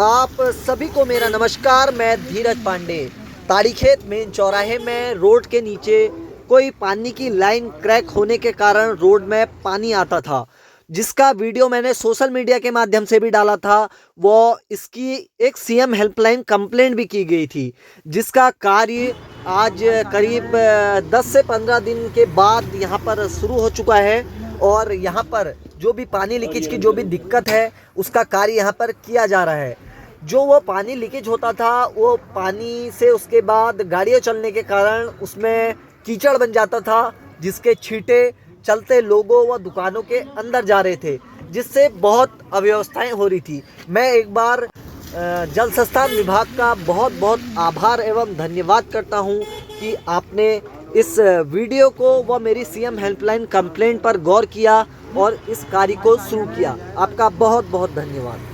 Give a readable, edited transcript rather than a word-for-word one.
आप सभी को मेरा नमस्कार। मैं धीरज पांडे। ताड़ीखेत मेन चौराहे में रोड के नीचे कोई पानी की लाइन क्रैक होने के कारण रोड में पानी आता था, जिसका वीडियो मैंने सोशल मीडिया के माध्यम से भी डाला था। वो इसकी एक सीएम हेल्पलाइन कंप्लेंट भी की गई थी, जिसका कार्य आज करीब 10 से 15 दिन के बाद यहाँ पर शुरू हो चुका है। और यहाँ पर जो भी पानी लीकेज की जो भी दिक्कत है, उसका कार्य यहाँ पर किया जा रहा है। जो वो पानी लीकेज होता था, वो पानी से उसके बाद गाड़ियाँ चलने के कारण उसमें कीचड़ बन जाता था, जिसके छींटे चलते लोगों व दुकानों के अंदर जा रहे थे, जिससे बहुत अव्यवस्थाएं हो रही थी। मैं एक बार जल संस्थान विभाग का बहुत बहुत आभार एवं धन्यवाद करता हूं कि आपने इस वीडियो को व मेरी सीएम हेल्पलाइन कंप्लेंट पर गौर किया और इस कार्य को शुरू किया। आपका बहुत बहुत धन्यवाद।